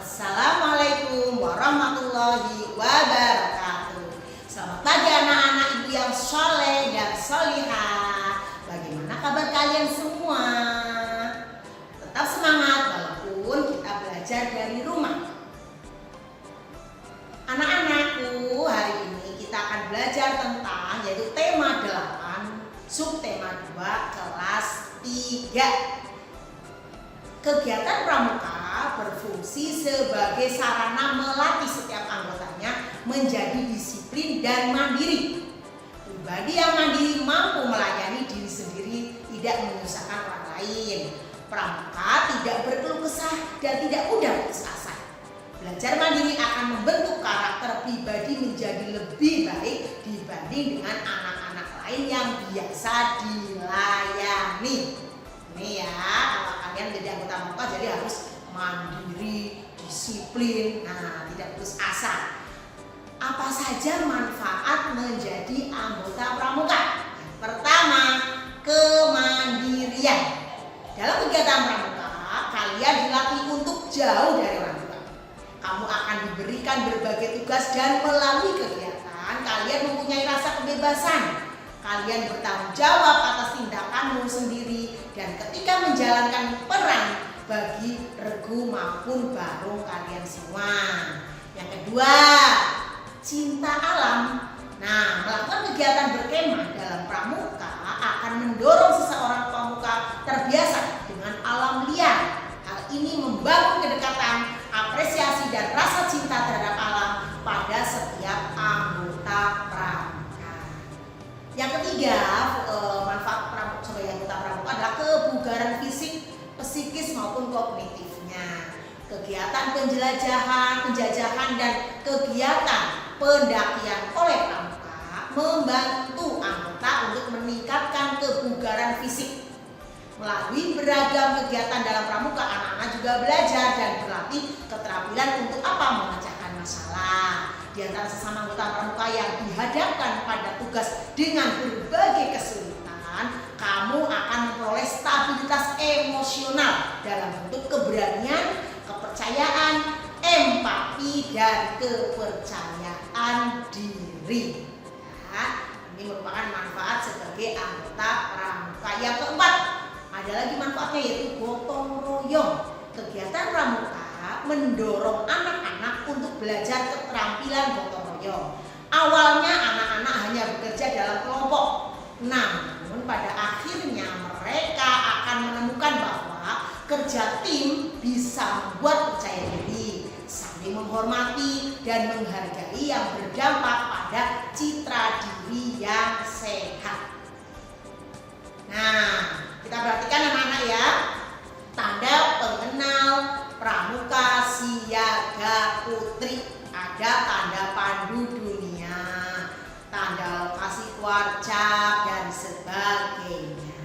Assalamualaikum warahmatullahi wabarakatuh. Selamat pagi anak-anak ibu yang soleh dan solihah. Bagaimana kabar kalian semua? Tetap semangat walaupun kita belajar dari rumah. Anak-anakku, hari ini kita akan belajar tentang yaitu tema 8, subtema 2, kelas 3. Kegiatan pramuka berfungsi sebagai sarana melatih setiap anggotanya menjadi disiplin dan mandiri. Pribadi yang mandiri mampu melayani diri sendiri, tidak menyusahkan orang lain. Pramuka tidak berkeluh kesah dan tidak mudah putus asa. Belajar mandiri akan membentuk karakter pribadi menjadi lebih baik dibanding dengan anak-anak lain yang biasa dilayani. Ini ya, kalau kalian jadi anggota pramuka jadi harus mandiri, disiplin, tidak putus asa. Apa saja manfaat menjadi anggota pramuka? Yang pertama, kemandirian. Dalam kegiatan pramuka, kalian dilatih untuk jauh dari orang tua. Kamu akan diberikan berbagai tugas dan melalui kegiatan kalian mempunyai rasa kebebasan. Kalian bertanggung jawab atas tindakanmu sendiri dan ketika menjalankan peran bagi regu maupun barung kalian semua. Yang kedua, cinta alam. Melakukan kegiatan berkemah dalam pramuka akan mendorong seseorang pramuka terbiasa dengan alam liar. Hal ini membangun kedekatan, apresiasi dan rasa cinta terhadap alam pada setiap anggota pramuka. Yang ketiga, manfaat pramuka sebagai anggota pramuka adalah kebugaran fisik, psikis maupun kognitifnya. Kegiatan penjajahan dan kegiatan pendakian oleh pramuka membantu anggota untuk meningkatkan kebugaran fisik. Melalui beragam kegiatan dalam pramuka, anak-anak juga belajar dan berlatih keterampilan untuk memecahkan masalah. Di antara sesama anggota pramuka yang dihadapkan pada tugas dengan berbagai kesulitan, kamu akan memperoleh stabilitas emosional dalam bentuk keberanian, kepercayaan, empati, dan kepercayaan diri. Ini merupakan manfaat sebagai anggota pramuka. Yang keempat, ada lagi manfaatnya yaitu gotong royong. Kegiatan pramuka mendorong anak-anak untuk belajar keterampilan gotong royong. Awalnya anak-anak hanya bekerja dalam kelompok, namun pada akhirnya mereka akan menemukan bahwa kerja tim bisa membuat percaya diri, saling menghormati dan menghargai yang berdampak pada citra diri yang sehat. Kita perhatikan anak-anak ya, tanda pengenal pramuka siaga putri. Ada tanda pandu dunia, tanda lokasi warcap dan sebagainya.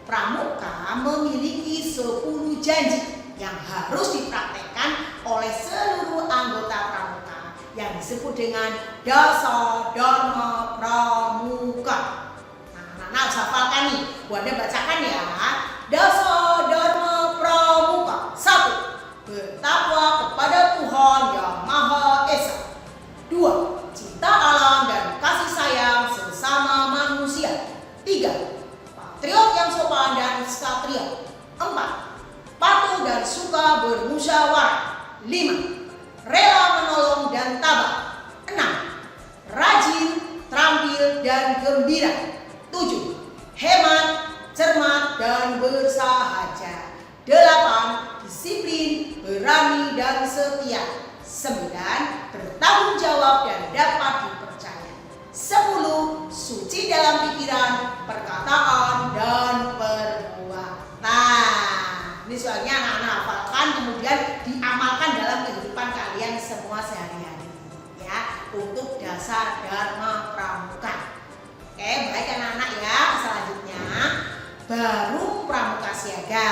Pramuka memiliki 10 janji yang harus dipraktekkan oleh seluruh anggota pramuka yang disebut dengan Dasa Dharma Pramuka. Anak-anak harus hafalkan nih, Bu Anda bacakan ya. Dasa Dharma Pramuka. 1. Bertakwa kepada Tuhan Yang Maha Esa. 2. Cinta alam dan kasih sayang sesama manusia. 3. Patriot yang sopan dan satria. 4. Patuh dan suka bermusyawarah. 5. Rela menolong dan tabah. 6. Rajin, terampil dan gembira. 7. Hemat, cermat dan bersahaja. 8. Disiplin, berani dan setia. 9. Bertanggung jawab dan dapat dipercaya. 10. Suci dalam pikiran, perkataan dan perbuatan. Ini soalnya anak-anak hafalkan kemudian diamalkan dalam kehidupan kalian semua sehari-hari ya, untuk dasar dharma pramuka. Oke, baik anak-anak ya. Selanjutnya baru pramuka siaga.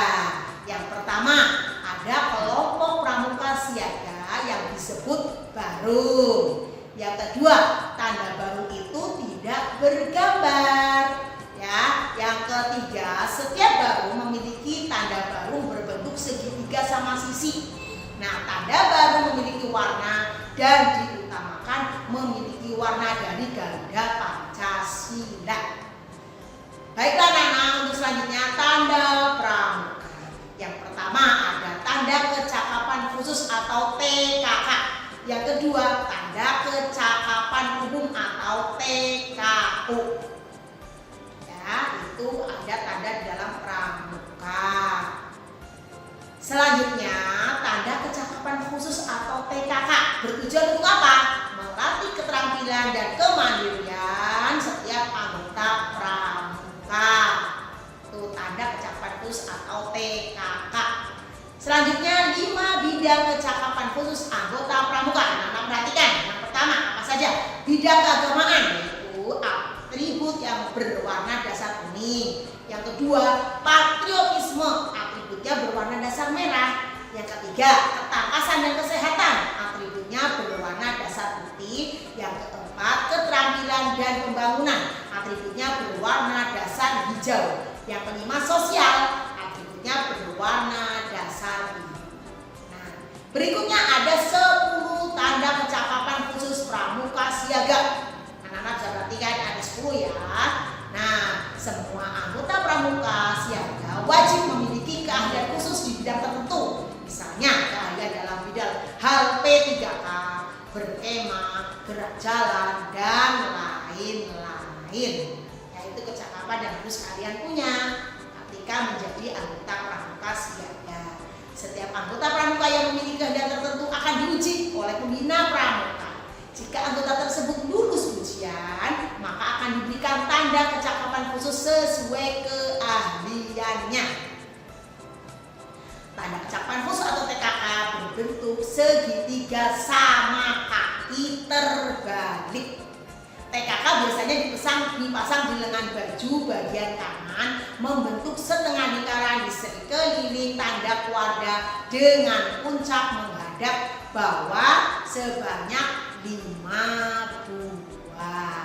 Yang pertama ada kelompok pramuka siaga yang disebut barung. Yang kedua, tanda barung itu tidak bergambar ya. Yang ketiga, setiap barung memiliki tanda barung berbentuk segitiga sama sisi. Nah, tanda baru memiliki warna dan diutamakan memiliki warna dari Garuda Pancasila. Baiklah Nana, untuk selanjutnya tanda pramuka. Yang pertama ada tanda kecakapan khusus atau TKK. Yang kedua tanda kecakapan umum atau TKU. Ya, itu ada tanda di dalam pramuka. Selanjutnya tanda kecakapan khusus atau TKK bertujuan untuk apa? Melatih keterampilan dan kemandirian setiap anggota pramuka. Itu tanda kecakapan khusus atau TKK. Selanjutnya 5 bidang kecakapan khusus anggota pramuka. Nah, perhatikan. Yang pertama apa saja? Bidang keagamaan, yaitu atribut yang berwarna dasar kuning. Yang kedua, patriotisme, atributnya berwarna dasar merah. Yang ketiga, ketangkasan dan kesehatan, atributnya berwarna dasar putih. Yang keempat, keterampilan dan pembangunan, atributnya berwarna dasar hijau. Yang kelima, sosial, atributnya berwarna dasar biru. Nah, berikutnya ada 10 tanda kecakapan khusus pramuka siaga. Anak-anak bisa perhatikan ada 10 ya. Nah, semua anggota pramuka siaga wajib memiliki keahlian khusus di bidang tertentu. Misalnya keahlian dalam bidang hal P3K, berkemah, gerak jalan, dan lain-lain. Yaitu kecakapan yang harus kalian punya ketika menjadi anggota pramuka siaga. Setiap anggota pramuka yang memiliki keahlian tertentu akan diuji oleh pembina pramuka. Jika anggota tersebut lulus ujian, maka akan diberikan tanda kecakapan khusus sesuai keahliannya. Tanda kecakapan khusus atau TKK berbentuk segitiga sama kaki terbalik. TKK biasanya dipasang di lengan baju bagian kanan, membentuk setengah lingkaran di sekeliling tanda keluarga dengan puncak menghadap bawah sebanyak 5 buah.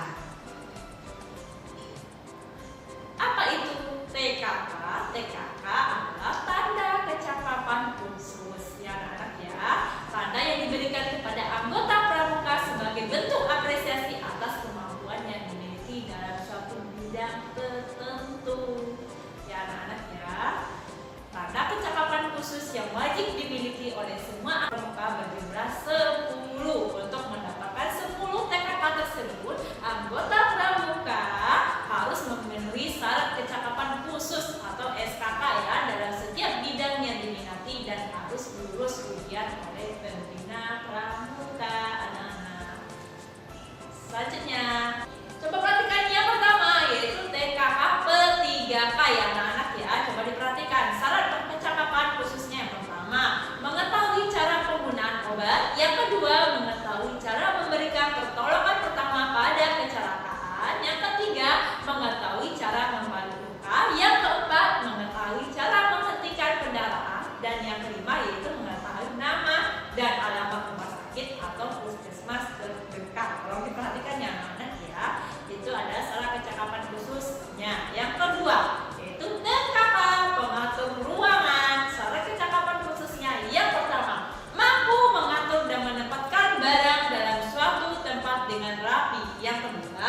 Apa itu TKK? TKK adalah tanda kecakapan khusus ya anak-anak ya. Tanda yang diberikan kepada anggota pramuka sebagai bentuk apresiasi atas kemampuan yang dimiliki dalam suatu bidang tertentu. Ya anak-anak ya. Tanda kecakapan khusus yang wajib dimiliki oleh semua pramuka berjumlah 10. Untuk mendapatkan 10 TKK tersebut, anggota pramuka harus memenuhi syarat kecakapan khusus atau SKK ya dalam setiap bidang yang diminati dan harus lulus ujian oleh pembina pramuka anak-anak. Selanjutnya, coba perhatikan yang pertama yaitu TKK P3K ya anak-anak ya. Coba diperhatikan syarat kecakapan khususnya. Yang pertama, mengetahui cara penggunaan obat. Yang kedua, mengetahui cara memberikan pertolongan pertama pada kecelakaan. Yang ketiga, mengetahui cara membantu luka. Yang keempat, mengetahui cara menghentikan kendaraan. Dan yang kelima yaitu mengetahui nama dan alamat rumah sakit atau puskesmas terdekat. Kalau diperhatikan ya anak-anak ya, itu ada syarat kecakapan khususnya. Yang kedua, yaitu TKK pengatur ruangan. Syarat kecakapan khususnya yang pertama, mampu mengatur dan menempatkan barang dalam suatu tempat dengan rapi. Yang kedua,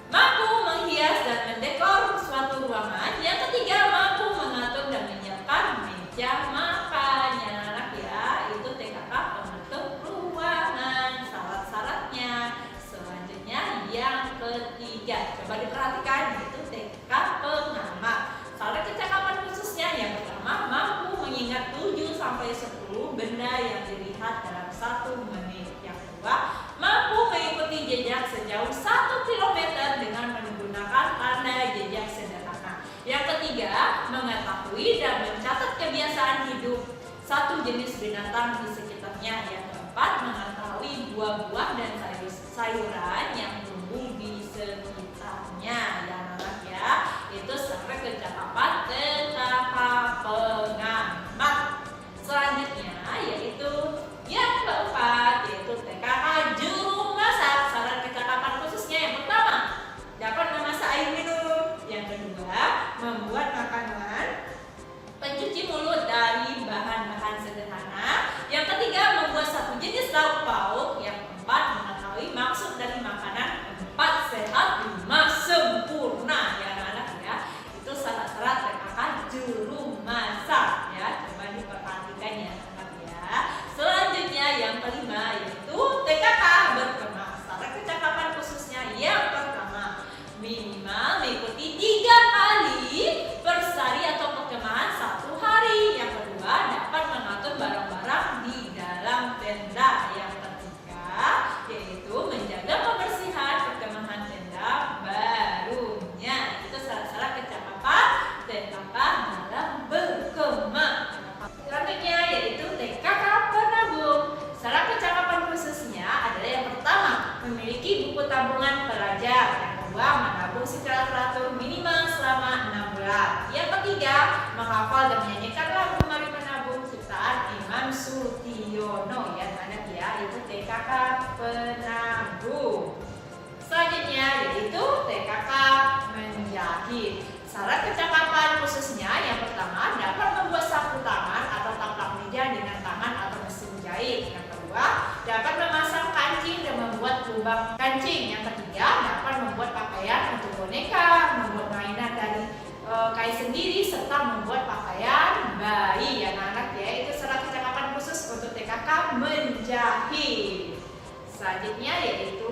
mampu menghias dan mendekor suatu ruangan. Yang ketiga, mampu mengatur dan menyiapkan meja makan. Ya anak ya, itu TKK pengatur ruangan. Syarat-syaratnya. Selanjutnya yang ketiga, coba diperhatikan yaitu TKK pengamat. Syarat kecakapan khususnya yang pertama, mampu mengingat 7 sampai 10 benda yang dilihat dalam 1 menit. Yang kedua, mampu mengikuti jejak sejauh 1 km dengan menggunakan tanda jejak sederhana. Yang ketiga, mengetahui dan mencatat kebiasaan hidup satu jenis binatang di sekitarnya. Yang keempat, mengetahui buah-buah dan sayuran yang tumbuh di sekitarnya. Ya anak ya, itu syarat kecakapan TKK pengamat. Selanjutnya yaitu yang keempat yaitu TKK juru masak. Syarat kecakapan khususnya yang pertama, dapat memasak air minum. Yang kedua, membuat makanan pencuci mulut dari bahan-bahan sederhana. Yang Jono ya anak ya, itu TKK penanggung. Selanjutnya yaitu TKK menjahit. Syarat kecakapan khususnya yang pertama dapat membuat sapu tangan atau taplak meja dengan tangan atau mesin jahit. Yang kedua dapat memasang kancing dan membuat lubang kancing. Yang ketiga dapat membuat pakaian untuk boneka, membuat mainan dari kain sendiri serta membuat pakaian bayi ya anak ya. Itu syarat kecakapan khusus untuk TKK menjahit. Selanjutnya yaitu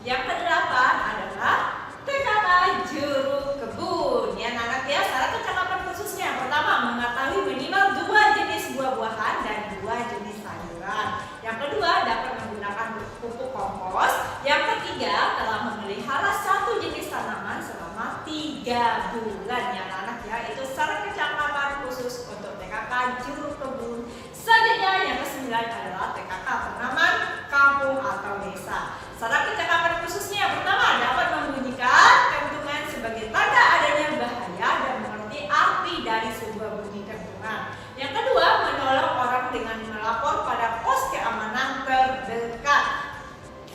yang kedelapan adalah TKK juru kebun ya anak ya. Syarat kecakapan khususnya yang pertama mengetahui minimal 2 jenis buah-buahan dan 2 jenis sayuran. Yang kedua dapat menggunakan pupuk kompos. Yang ketiga telah memelihara 1 jenis tanaman selama 3 bulan ya anak ya. Itu syarat kecakapan khusus untuk TKK juru kebun. Selanjutnya yang kesembilan adalah TKK pengaman kampung atau desa. Syarat kecakapan khususnya yang pertama dapat membunyikan kentungan sebagai tanda adanya bahaya dan mengerti arti dari sebuah bunyi kentungan. Yang kedua menolong orang dengan melapor pada pos keamanan terdekat.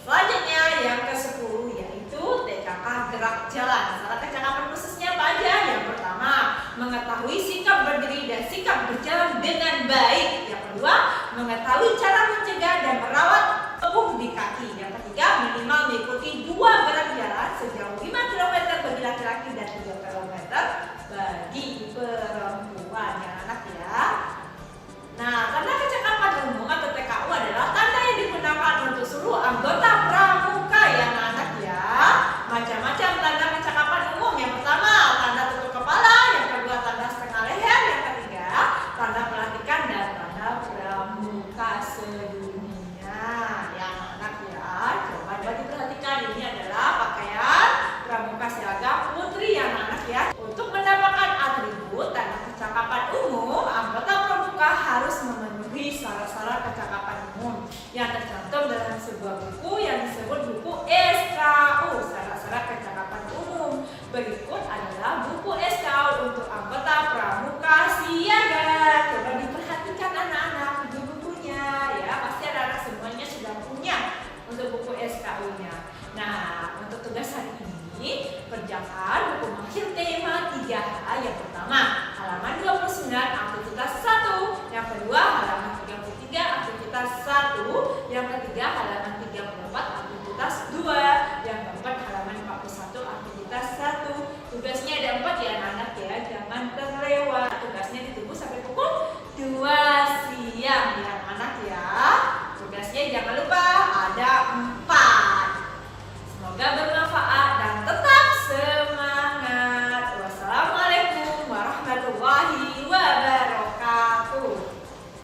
Selanjutnya yang ke-10 yaitu TKK gerak jalan. Syarat kecakapan khususnya apa aja? Yang pertama mengetahui sikap berdiri dan sikap berjalan dengan baik. Yang kedua mengetahui cara mencegah dan merawat tubuh di kaki. Yang ketiga minimal mengikuti 2 gerak jalan sejauh 5 km bagi laki-laki dan 3 km bagi perempuan ya anak ya. Nah, tanda kecakapan umum atau TKU adalah tanda yang digunakan untuk seluruh anggota pramuka ya anak ya. Macam-macam tanda kecakapan umum. Yang pertama tanda tutup kepala, yang kedua tanda setengah leher, yang ketiga tanda pelantikan dan tanda pramuka sedunia ya anak ya. Coba diperhatikan, ini adalah pakaian pramuka siaga putri ya anak ya. Untuk mendapatkan atribut tanda kecakapan umum, anggota pramuka harus memenuhi syarat-syarat kecakapan umum yang tercantum dalam sebuah buku yang disebut buku SKU, syarat-syarat kecakapan umum. Berikut adalah buku SKU untuk anggota pramuka siaga. Coba diperhatikan anak-anak di bukunya ya, pasti anak-anak semuanya sudah punya untuk buku SKU-nya. Nah, untuk tugas hari ini kerjakan buku mahir tema 3H. Yang pertama halaman 29 aktivitas 1, yang kedua halaman 33 aktivitas 1, yang ketiga halaman 34 aktivitas 2, yang keempat halaman 41 aktivitas 1. Tugasnya ada 4 ya anak ya, jangan terlewat. Tugasnya ditunggu sampai pukul 2 siang ya anak ya. Tugasnya jangan lupa ada 4. Semoga bermanfaat.